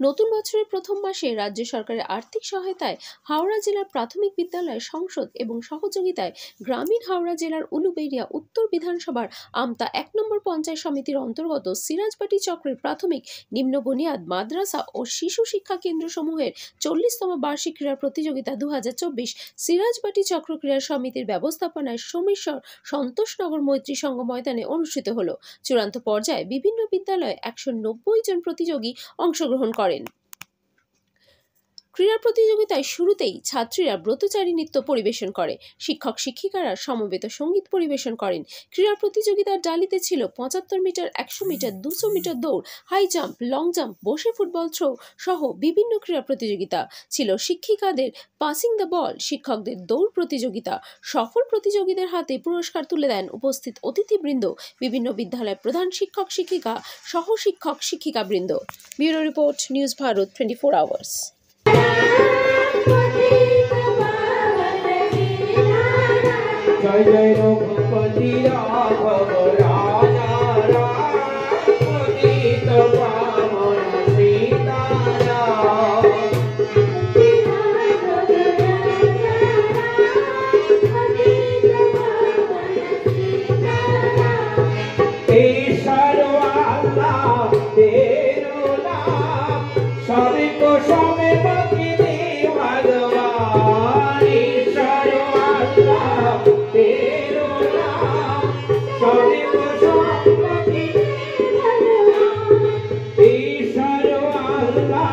নতুন বছরের প্রথম মাসে রাজ্য সরকারের আর্থিক সহায়তায় হাওড়া জেলার প্রাথমিক বিদ্যালয় সংসদ এবং সহযোগিতায় গ্রামীণ হাওড়া জেলার উলুবেড়িয়া উত্তর বিধানসভার আমতা ১ নম্বর পঞ্চায়েত সমিতির অন্তর্গত সিরাজবাটি চক্রের প্রাথমিক নিম্ন বুনিয়াদ মাদ্রাসা ও শিশু শিক্ষা কেন্দ্রসমূহের ৪০তম বার্ষিক ক্রীড়া প্রতিযোগিতা ২০২৪ সিরাজবাটি চক্র ক্রীড়া সমিতির ব্যবস্থাপনায় সোমেশ্বর সন্তোষনগর মৈত্রী সংঘ ময়দানে অনুষ্ঠিত হল। চূড়ান্ত পর্যায়ে বিভিন্ন বিদ্যালয়ে ১৯০ জন প্রতিযোগী অংশগ্রহণ করেন। ক্রীড়া প্রতিযোগিতায় শুরুতেই ছাত্রীরা ব্রতচারী নৃত্য পরিবেশন করে, শিক্ষক শিক্ষিকারা সমবেত সঙ্গীত পরিবেশন করেন। ক্রীড়া প্রতিযোগিতার ডালিতে ছিল ৭৫ মিটার, ১০০ মিটার, ২০০ মিটার দৌড়, হাই জাম্প, লং জাম্প, বসে ফুটবল থ্রো সহ বিভিন্ন ক্রীড়া প্রতিযোগিতা ছিল। শিক্ষিকাদের পাসিং দ্য বল, শিক্ষকদের দৌড় প্রতিযোগিতা। সফল প্রতিযোগীদের হাতে পুরস্কার তুলে দেন উপস্থিত অতিথিবৃন্দ, বিভিন্ন বিদ্যালয়ের প্রধান শিক্ষক শিক্ষিকা, সহ শিক্ষক শিক্ষিকাবৃন্দ। Bureau report, news Bharat 24 hours. জয় জয় রঘুপতি রাঘব রাজা রাম, পতিত পাবন সীতারাম। ঈশ্বর আল্লাহ তেরো নাম, সবে কো সবে বকিনি ভগবান। ঈশ্বর আল্লাহ তেরো নাম, সবে কো সবে বকিনি ভগবান। ঈশ্বর আল্লাহ।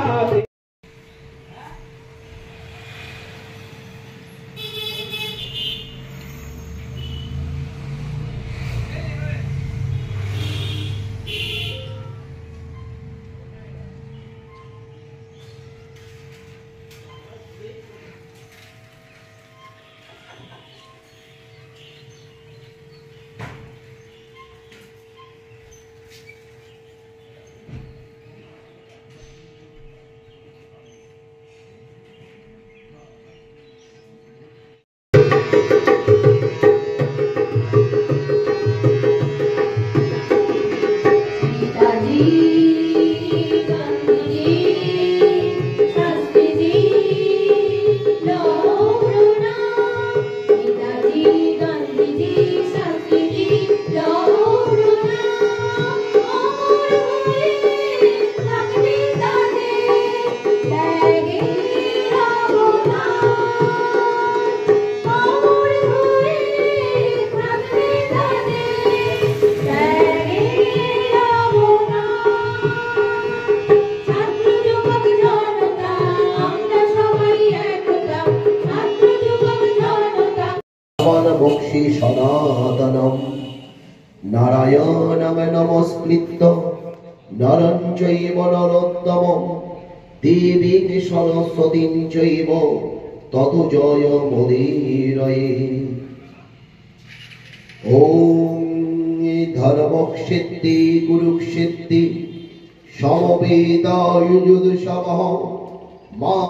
বক্সি সনাতনম নারায়ণম নমস্কৃত্য নরং চৈব নরোত্তমম দেবীং সরস্বতীং চৈব ততো জয় মুদীরয়ে। ওম ধর্মক্ষেত্রে কুরুক্ষেত্রে সমবেতায়ুযুধ সমঃ মা